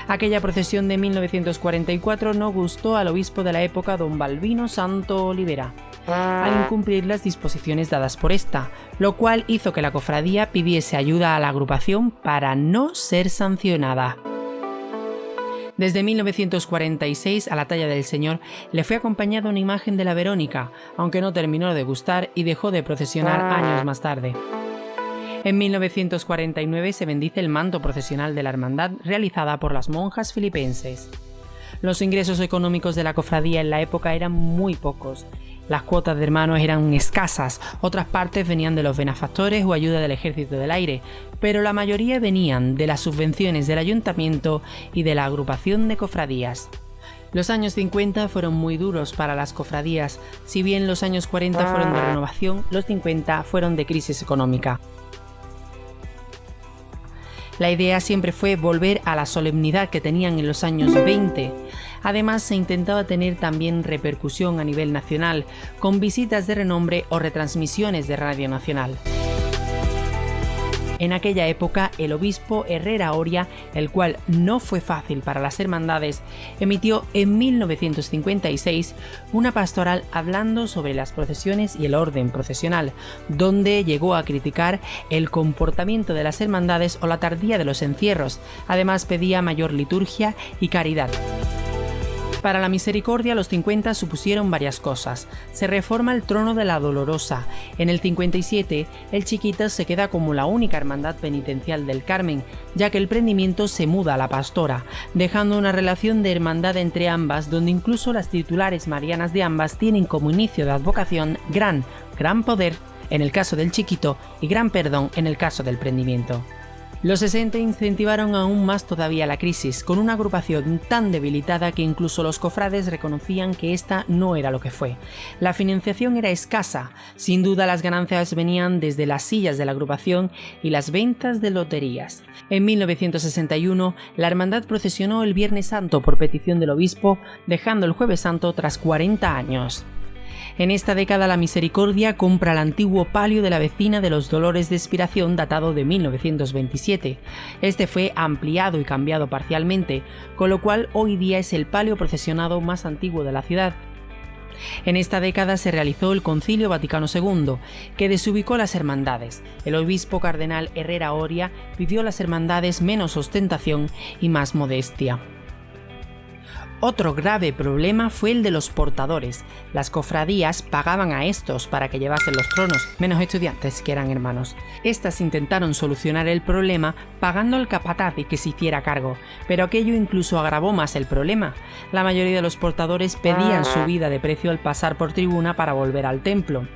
Aquella procesión de 1944 no gustó al obispo de la época, don Balbino Santo Olivera, al incumplir las disposiciones dadas por esta, lo cual hizo que la cofradía pidiese ayuda a la agrupación para no ser sancionada. Desde 1946 a la talla del Señor le fue acompañada una imagen de la Verónica, aunque no terminó de gustar y dejó de procesionar años más tarde. En 1949 se bendice el manto procesional de la hermandad realizada por las monjas filipenses. Los ingresos económicos de la cofradía en la época eran muy pocos. Las cuotas de hermanos eran escasas, otras partes venían de los benefactores o ayuda del Ejército del Aire, pero la mayoría venían de las subvenciones del ayuntamiento y de la agrupación de cofradías. Los años 50 fueron muy duros para las cofradías, si bien los años 40 fueron de renovación, los 50 fueron de crisis económica. La idea siempre fue volver a la solemnidad que tenían en los años 20. Además, se intentaba tener también repercusión a nivel nacional, con visitas de renombre o retransmisiones de Radio Nacional. En aquella época, el obispo Herrera Oria, el cual no fue fácil para las hermandades, emitió en 1956 una pastoral hablando sobre las procesiones y el orden procesional, donde llegó a criticar el comportamiento de las hermandades o la tardía de los encierros. Además, pedía mayor liturgia y caridad. Para la Misericordia, los 50 supusieron varias cosas. Se reforma el trono de la Dolorosa. En el 57, el Chiquita se queda como la única hermandad penitencial del Carmen, ya que el Prendimiento se muda a la Pastora, dejando una relación de hermandad entre ambas, donde incluso las titulares marianas de ambas tienen como inicio de advocación gran poder en el caso del Chiquito y gran perdón en el caso del Prendimiento. Los 60 incentivaron aún más todavía la crisis, con una agrupación tan debilitada que incluso los cofrades reconocían que esta no era lo que fue. La financiación era escasa, sin duda las ganancias venían desde las sillas de la agrupación y las ventas de loterías. En 1961, la hermandad procesionó el Viernes Santo por petición del obispo, dejando el Jueves Santo tras 40 años. En esta década la Misericordia compra el antiguo palio de la vecina de los Dolores de Expiración datado de 1927. Este fue ampliado y cambiado parcialmente, con lo cual hoy día es el palio procesionado más antiguo de la ciudad. En esta década se realizó el Concilio Vaticano II, que desubicó las hermandades. El obispo cardenal Herrera Oria pidió a las hermandades menos ostentación y más modestia. Otro grave problema fue el de los portadores. Las cofradías pagaban a estos para que llevasen los tronos, menos estudiantes que eran hermanos. Estas intentaron solucionar el problema pagando al capataz y que se hiciera cargo, pero aquello incluso agravó más el problema. La mayoría de los portadores pedían subida de precio al pasar por tribuna para volver al templo.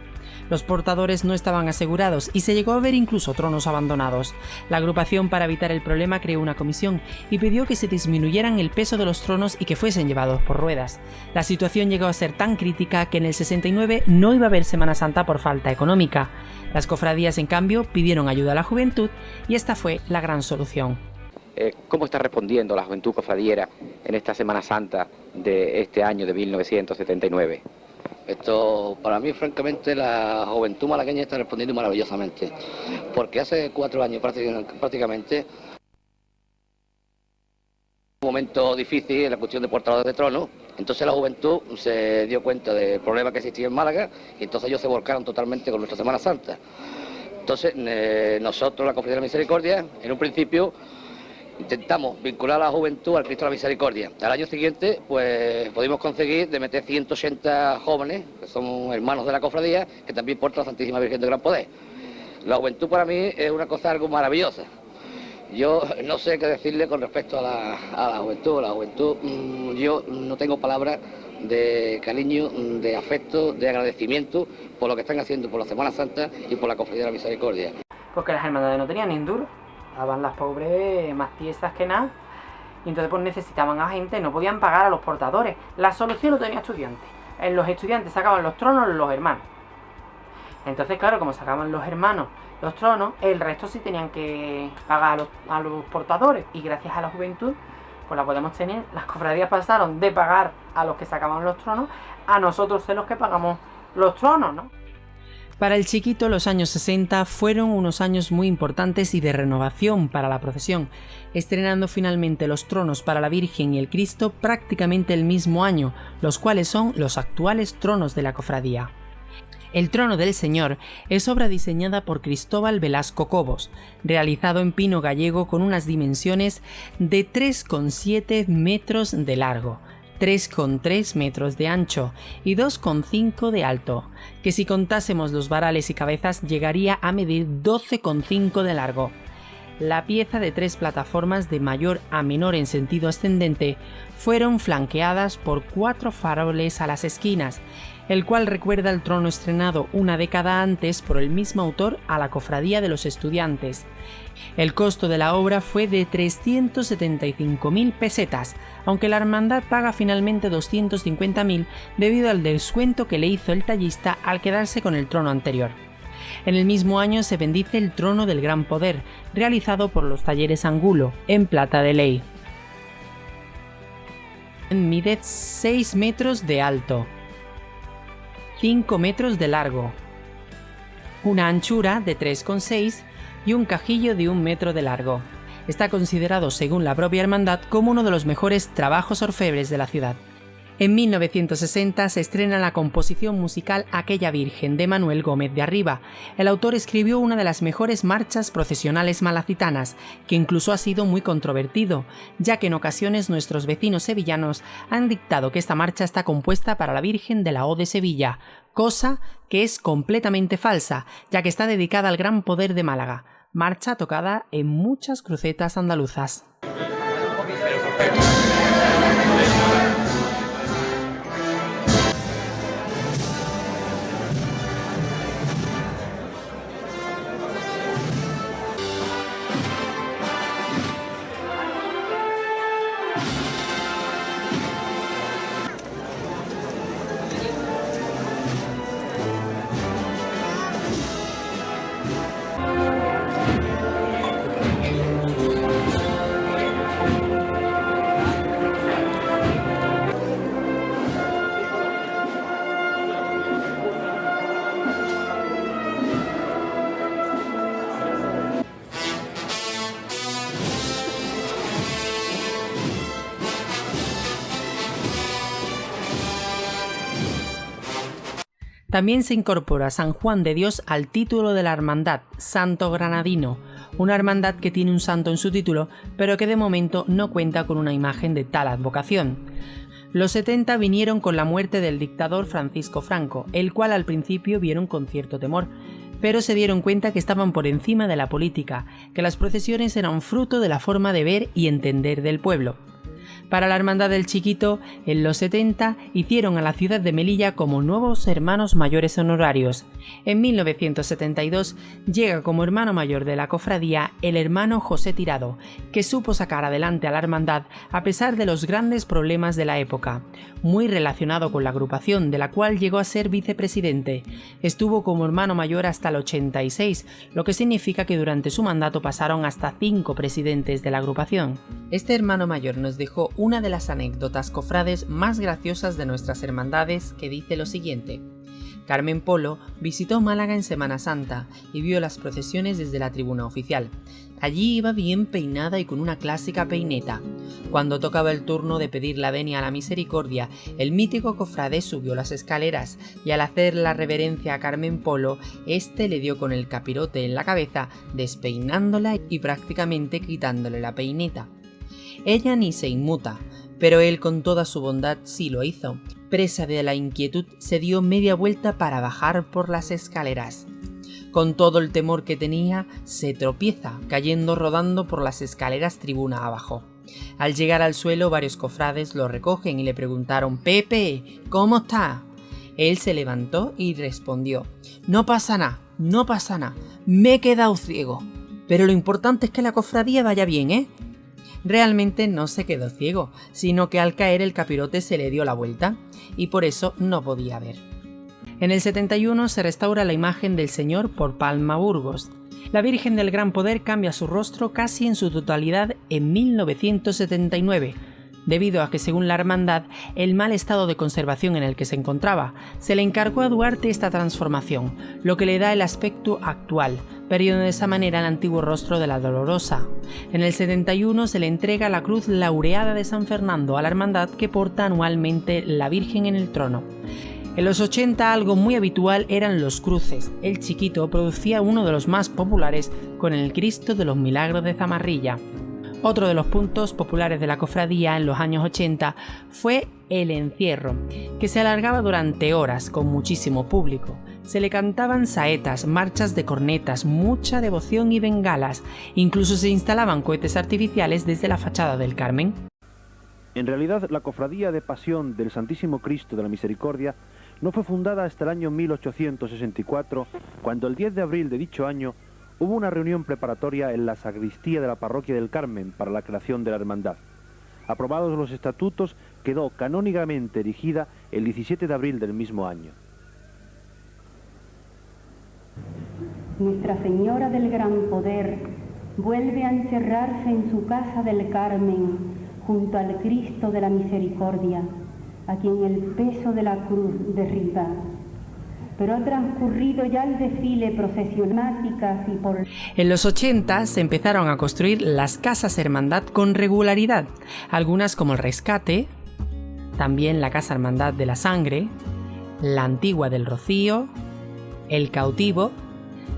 Los portadores no estaban asegurados y se llegó a ver incluso tronos abandonados. La agrupación, para evitar el problema, creó una comisión y pidió que se disminuyeran el peso de los tronos y que fuesen llevados por ruedas. La situación llegó a ser tan crítica que en el 69 no iba a haber Semana Santa por falta económica. Las cofradías, en cambio, pidieron ayuda a la juventud y esta fue la gran solución. ¿Cómo está respondiendo la juventud cofradiera en esta Semana Santa de este año de 1979? Esto, para mí, francamente, la juventud malagueña está respondiendo maravillosamente, porque hace 4 años prácticamente, un momento difícil en la cuestión de portadores de trono, entonces la juventud se dio cuenta del problema que existía en Málaga y entonces ellos se volcaron totalmente con nuestra Semana Santa. Entonces, nosotros, la Cofradía de la Misericordia, en un principio, intentamos vincular a la juventud al Cristo de la Misericordia. Al año siguiente, pues pudimos conseguir de meter 180 jóvenes, que son hermanos de la cofradía, que también portan la Santísima Virgen de Gran Poder. La juventud para mí es una cosa algo maravillosa. Yo no sé qué decirle con respecto a la juventud. La juventud, yo no tengo palabras de cariño, de afecto, de agradecimiento por lo que están haciendo por la Semana Santa y por la Cofradía de la Misericordia. Porque las hermandades no tenían ni enduro. Estaban las pobres más tiesas que nada, y entonces pues necesitaban a gente, no podían pagar a los portadores. La solución lo tenía estudiantes. Los estudiantes sacaban los tronos los hermanos. Entonces, claro, como sacaban los hermanos los tronos, el resto sí tenían que pagar a los portadores, y gracias a la juventud pues la podemos tener. Las cofradías pasaron de pagar a los que sacaban los tronos a nosotros ser los que pagamos los tronos, ¿no? Para el Chiquito, los años 60 fueron unos años muy importantes y de renovación para la procesión, estrenando finalmente los tronos para la Virgen y el Cristo prácticamente el mismo año, los cuales son los actuales tronos de la cofradía. El trono del Señor es obra diseñada por Cristóbal Velasco Cobos, realizado en pino gallego con unas dimensiones de 3,7 metros de largo, 3,3 metros de ancho y 2,5 de alto, que si contásemos los varales y cabezas llegaría a medir 12,5 de largo. La pieza, de 3 plataformas de mayor a menor en sentido ascendente, fueron flanqueadas por 4 faroles a las esquinas, el cual recuerda el trono estrenado una década antes por el mismo autor a la Cofradía de los Estudiantes. El costo de la obra fue de 375.000 pesetas, aunque la hermandad paga finalmente 250.000 debido al descuento que le hizo el tallista al quedarse con el trono anterior. En el mismo año se bendice el trono del Gran Poder, realizado por los talleres Angulo, en plata de ley. Mide 6 metros de alto, 5 metros de largo, una anchura de 3,6 y un cajillo de 1 metro de largo. Está considerado, según la propia hermandad, como uno de los mejores trabajos orfebres de la ciudad. En 1960 se estrena la composición musical Aquella Virgen, de Manuel Gómez de Arriba. El autor escribió una de las mejores marchas procesionales malacitanas, que incluso ha sido muy controvertido, ya que en ocasiones nuestros vecinos sevillanos han dictado que esta marcha está compuesta para la Virgen de la O de Sevilla, cosa que es completamente falsa, ya que está dedicada al Gran Poder de Málaga, marcha tocada en muchas crucetas andaluzas. También se incorpora San Juan de Dios al título de la hermandad, Santo Granadino, una hermandad que tiene un santo en su título, pero que de momento no cuenta con una imagen de tal advocación. Los 70 vinieron con la muerte del dictador Francisco Franco, el cual al principio vieron con cierto temor, pero se dieron cuenta que estaban por encima de la política, que las procesiones eran fruto de la forma de ver y entender del pueblo. Para la Hermandad del Chiquito, en los 70 hicieron a la ciudad de Melilla como nuevos hermanos mayores honorarios. En 1972 llega como hermano mayor de la cofradía el hermano José Tirado, que supo sacar adelante a la hermandad a pesar de los grandes problemas de la época. Muy relacionado con la agrupación, de la cual llegó a ser vicepresidente. Estuvo como hermano mayor hasta el 86, lo que significa que durante su mandato pasaron hasta 5 presidentes de la agrupación. Este hermano mayor nos dejó una de las anécdotas cofrades más graciosas de nuestras hermandades, que dice lo siguiente. Carmen Polo visitó Málaga en Semana Santa y vio las procesiones desde la tribuna oficial. Allí iba bien peinada y con una clásica peineta. Cuando tocaba el turno de pedir la venia a la misericordia, el mítico cofrade subió las escaleras y al hacer la reverencia a Carmen Polo, este le dio con el capirote en la cabeza, despeinándola y prácticamente quitándole la peineta. Ella ni se inmuta, pero él con toda su bondad sí lo hizo. Presa de la inquietud, se dio media vuelta para bajar por las escaleras. Con todo el temor que tenía, se tropieza, cayendo rodando por las escaleras tribuna abajo. Al llegar al suelo, varios cofrades lo recogen y le preguntaron: «Pepe, ¿cómo está?». Él se levantó y respondió: «No pasa nada, no pasa nada, me he quedado ciego. Pero lo importante es que la cofradía vaya bien, ¿eh?». Realmente no se quedó ciego, sino que al caer el capirote se le dio la vuelta, y por eso no podía ver. En el 71 se restaura la imagen del Señor por Palma Burgos. La Virgen del Gran Poder cambia su rostro casi en su totalidad en 1979, debido a que, según la hermandad, el mal estado de conservación en el que se encontraba, se le encargó a Duarte esta transformación, lo que le da el aspecto actual, perdiendo de esa manera el antiguo rostro de la Dolorosa. En el 71 se le entrega la cruz laureada de San Fernando a la hermandad, que porta anualmente la Virgen en el trono. En los 80 algo muy habitual eran los cruces. El Chiquito producía uno de los más populares con el Cristo de los Milagros de Zamarrilla. Otro de los puntos populares de la cofradía en los años 80 fue el encierro, que se alargaba durante horas con muchísimo público. Se le cantaban saetas, marchas de cornetas, mucha devoción y bengalas. Incluso se instalaban cohetes artificiales desde la fachada del Carmen. En realidad, la Cofradía de Pasión del Santísimo Cristo de la Misericordia no fue fundada hasta el año 1864, cuando el 10 de abril de dicho año hubo una reunión preparatoria en la sacristía de la Parroquia del Carmen para la creación de la hermandad. Aprobados los estatutos, quedó canónicamente erigida el 17 de abril del mismo año. Nuestra Señora del Gran Poder vuelve a encerrarse en su casa del Carmen junto al Cristo de la Misericordia, a quien el peso de la cruz derriba. Pero ha transcurrido ya el desfile procesionáticas y por... En los 80 se empezaron a construir las casas hermandad con regularidad, algunas como el Rescate, también la Casa Hermandad de la Sangre, la Antigua del Rocío, el Cautivo,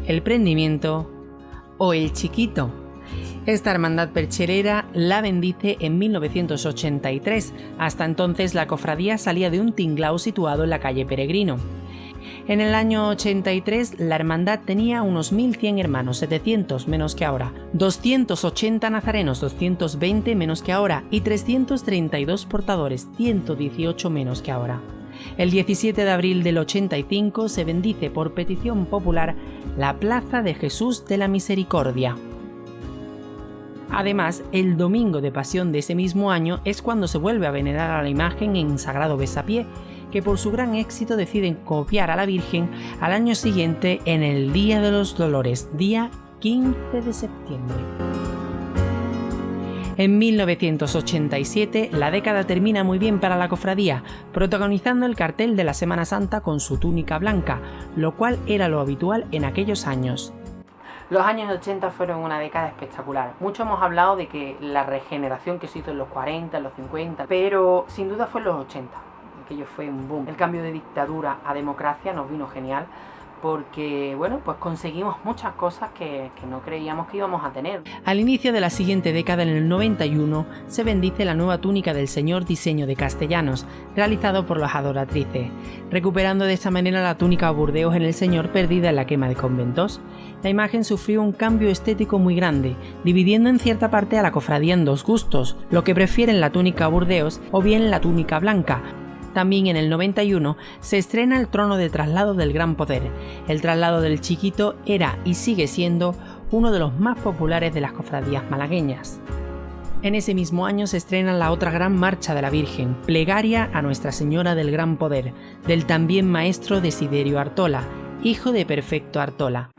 el Prendimiento o el Chiquito. Esta hermandad percherera la bendice en 1983. Hasta entonces la cofradía salía de un tinglao situado en la calle Peregrino. En el año 83 la hermandad tenía unos 1.100 hermanos, 700 menos que ahora, 280 nazarenos, 220 menos que ahora y 332 portadores, 118 menos que ahora. El 17 de abril del 85 se bendice por petición popular la Plaza de Jesús de la Misericordia. Además, el domingo de Pasión de ese mismo año es cuando se vuelve a venerar a la imagen en Sagrado Besapié, que por su gran éxito deciden copiar a la Virgen al año siguiente en el Día de los Dolores, día 15 de septiembre. En 1987, la década termina muy bien para la cofradía, protagonizando el cartel de la Semana Santa con su túnica blanca, lo cual era lo habitual en aquellos años. Los años 80 fueron una década espectacular. Mucho hemos hablado de que la regeneración que se hizo en los 40, en los 50, pero sin duda fue en los 80. Aquello fue un boom. El cambio de dictadura a democracia nos vino genial porque bueno, pues conseguimos muchas cosas que no creíamos que íbamos a tener. Al inicio de la siguiente década, en el 91, se bendice la nueva túnica del Señor, diseño de Castellanos, realizado por las adoratrices, recuperando de esta manera la túnica Burdeos en el Señor perdida en la quema de conventos. La imagen sufrió un cambio estético muy grande, dividiendo en cierta parte a la cofradía en dos gustos, lo que prefieren la túnica Burdeos o bien la túnica blanca. También en el 91 se estrena el trono de traslado del Gran Poder. El traslado del Chiquito era y sigue siendo uno de los más populares de las cofradías malagueñas. En ese mismo año se estrena la otra gran marcha de la Virgen, Plegaria a Nuestra Señora del Gran Poder, del también maestro Desiderio Artola, hijo de Perfecto Artola.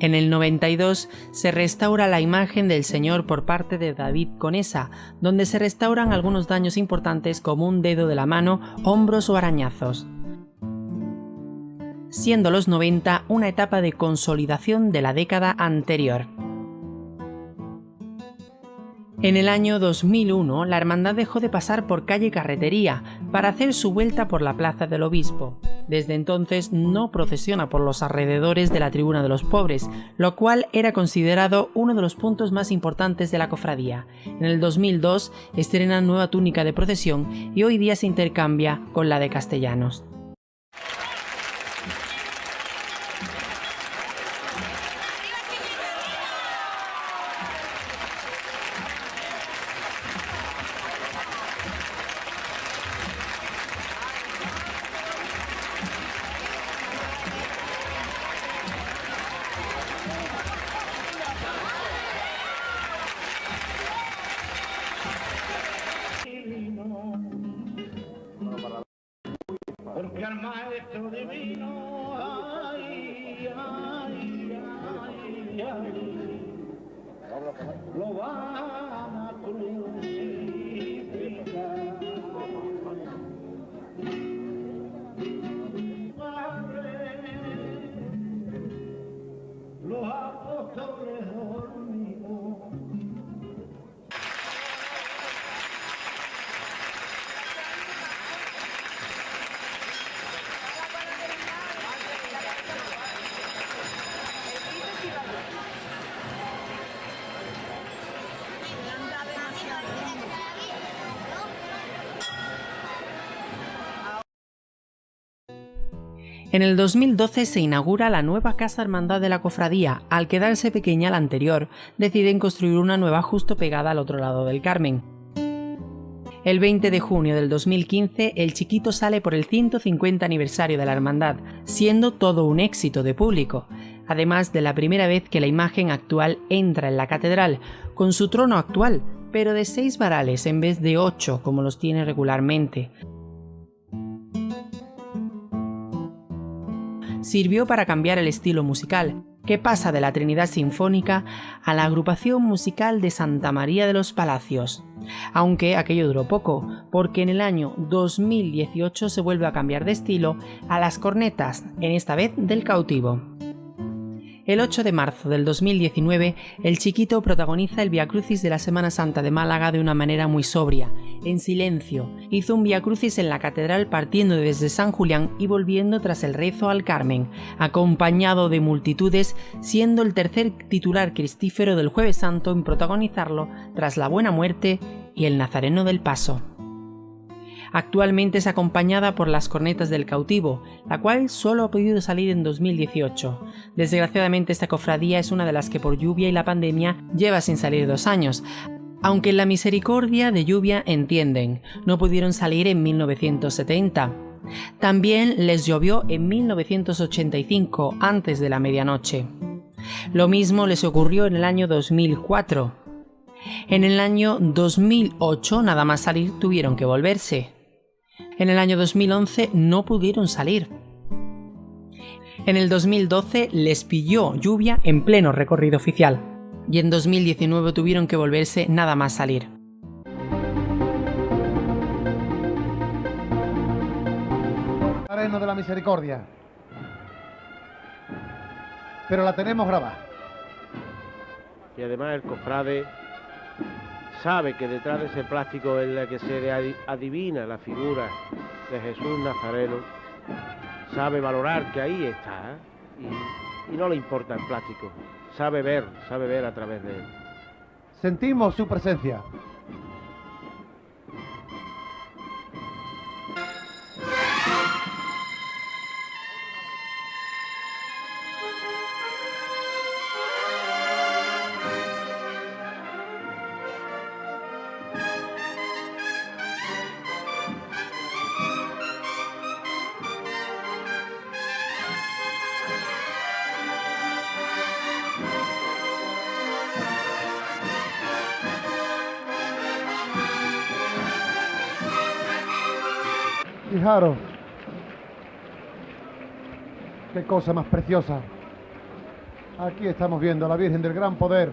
En el 92 se restaura la imagen del Señor por parte de David Conesa, donde se restauran algunos daños importantes como un dedo de la mano, hombros o arañazos, siendo los 90 una etapa de consolidación de la década anterior. En el año 2001, la hermandad dejó de pasar por calle Carretería para hacer su vuelta por la Plaza del Obispo. Desde entonces no procesiona por los alrededores de la Tribuna de los Pobres, lo cual era considerado uno de los puntos más importantes de la cofradía. En el 2002 estrena nueva túnica de procesión y hoy día se intercambia con la de Castellanos. Porque al maestro divino, ay, ay, ay, ay, lo van a crucificar. Los apóstoles dormidos. En el 2012 se inaugura la nueva Casa Hermandad de la Cofradía. Al quedarse pequeña la anterior, deciden construir una nueva justo pegada al otro lado del Carmen. El 20 de junio del 2015, el Chiquito sale por el 150 aniversario de la hermandad, siendo todo un éxito de público, además de la primera vez que la imagen actual entra en la catedral, con su trono actual, pero de 6 varales en vez de 8 como los tiene regularmente. Sirvió para cambiar el estilo musical, que pasa de la Trinidad Sinfónica a la agrupación musical de Santa María de los Palacios. Aunque aquello duró poco, porque en el año 2018 se vuelve a cambiar de estilo a las cornetas, en esta vez del Cautivo. El 8 de marzo del 2019, el Chiquito protagoniza el Viacrucis de la Semana Santa de Málaga de una manera muy sobria, en silencio. Hizo un Viacrucis en la catedral partiendo desde San Julián y volviendo tras el rezo al Carmen, acompañado de multitudes, siendo el tercer titular cristífero del Jueves Santo en protagonizarlo tras la Buena Muerte y el Nazareno del Paso. Actualmente es acompañada por las cornetas del Cautivo, la cual solo ha podido salir en 2018. Desgraciadamente esta cofradía es una de las que por lluvia y la pandemia lleva sin salir 2 años. Aunque en la Misericordia de Lluvia entienden, no pudieron salir en 1970. También les llovió en 1985, antes de la medianoche. Lo mismo les ocurrió en el año 2004. En el año 2008, nada más salir, tuvieron que volverse. En el año 2011 no pudieron salir. En el 2012 les pilló lluvia en pleno recorrido oficial. Y en 2019 tuvieron que volverse nada más salir. Nazareno de la Misericordia. Pero la tenemos grabada. Y además el cofrade sabe que detrás de ese plástico es la que se le adivina la figura de Jesús Nazareno. Sabe valorar que ahí está, y no le importa el plástico. Sabe ver a través de él. Sentimos su presencia. Fijaros, qué cosa más preciosa. Aquí estamos viendo a la Virgen del Gran Poder.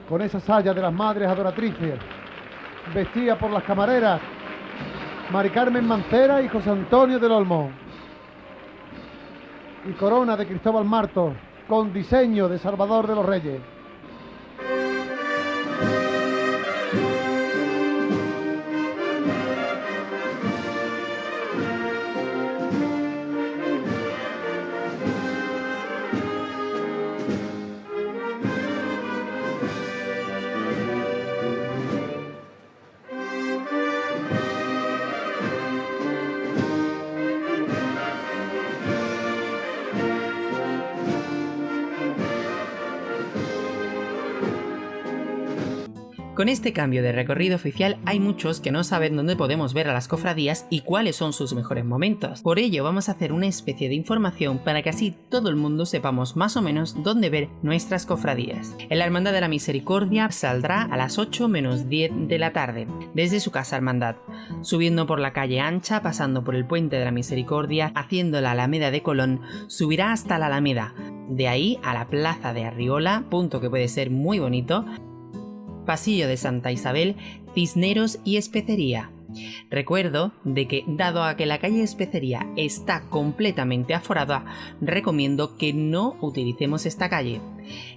Con esa saya de las madres adoratrices, vestida por las camareras Mari Carmen Mancera y José Antonio del Olmo, y corona de Cristóbal Martos con diseño de Salvador de los Reyes. Con este cambio de recorrido oficial hay muchos que no saben dónde podemos ver a las cofradías y cuáles son sus mejores momentos. Por ello vamos a hacer una especie de información para que así todo el mundo sepamos más o menos dónde ver nuestras cofradías. En la Hermandad de la Misericordia saldrá a las 8 menos 10 de la tarde, desde su casa hermandad, subiendo por la calle ancha, pasando por el Puente de la Misericordia, haciendo la Alameda de Colón, subirá hasta la Alameda, de ahí a la Plaza de Arriola, punto que puede ser muy bonito, Pasillo de Santa Isabel, Cisneros y Especería. Recuerdo de que, dado a que la calle Especería está completamente aforada, recomiendo que no utilicemos esta calle.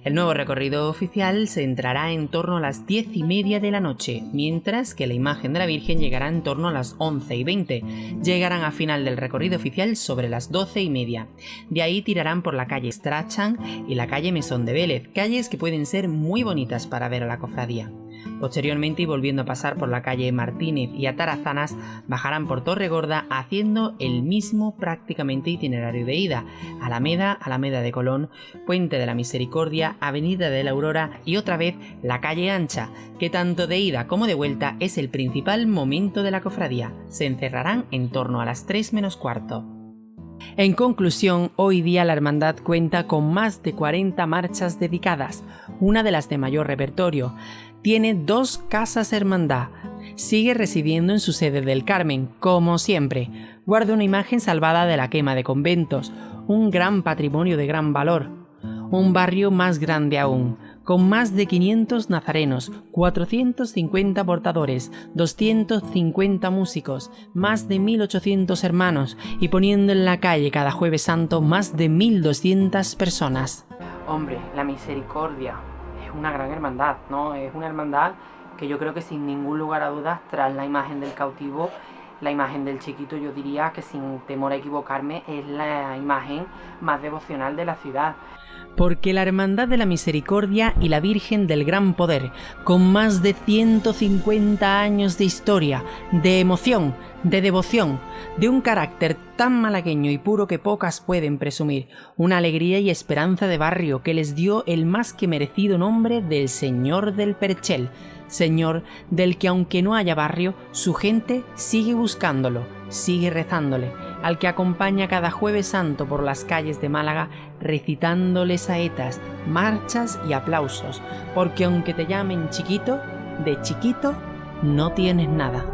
El nuevo recorrido oficial se entrará en torno a las 10:30 de la noche, mientras que la imagen de la Virgen llegará en torno a las 11:20. Llegarán a final del recorrido oficial sobre las 12:30. De ahí tirarán por la calle Strachan y la calle Mesón de Vélez, calles que pueden ser muy bonitas para ver a la cofradía. Posteriormente, y volviendo a pasar por la calle Martínez y Atarazanas, bajarán por Torregorda haciendo el mismo prácticamente itinerario de ida: Alameda, Alameda de Colón, Puente de la Misericordia, Avenida de la Aurora y otra vez la calle ancha, que tanto de ida como de vuelta es el principal momento de la cofradía. Se encerrarán en torno a las 3 menos cuarto. En conclusión, hoy día la hermandad cuenta con más de 40 marchas dedicadas, una de las de mayor repertorio. Tiene 2 casas hermandad. Sigue residiendo en su sede del Carmen, como siempre. Guarda una imagen salvada de la quema de conventos, un gran patrimonio de gran valor. Un barrio más grande aún, con más de 500 nazarenos, 450 portadores, 250 músicos, más de 1800 hermanos y poniendo en la calle cada Jueves Santo más de 1200 personas. Hombre, la Misericordia es una gran hermandad, ¿no? Es una hermandad que yo creo que sin ningún lugar a dudas, tras la imagen del cautivo, la imagen del chiquito, yo diría que sin temor a equivocarme, es la imagen más devocional de la ciudad. Porque la Hermandad de la Misericordia y la Virgen del Gran Poder, con más de 150 años de historia, de emoción, de devoción, de un carácter tan malagueño y puro que pocas pueden presumir, una alegría y esperanza de barrio que les dio el más que merecido nombre del Señor del Perchel, señor del que aunque no haya barrio, su gente sigue buscándolo, sigue rezándole, al que acompaña cada jueves santo por las calles de Málaga recitándole saetas, marchas y aplausos, porque aunque te llamen chiquito, de chiquito no tienes nada.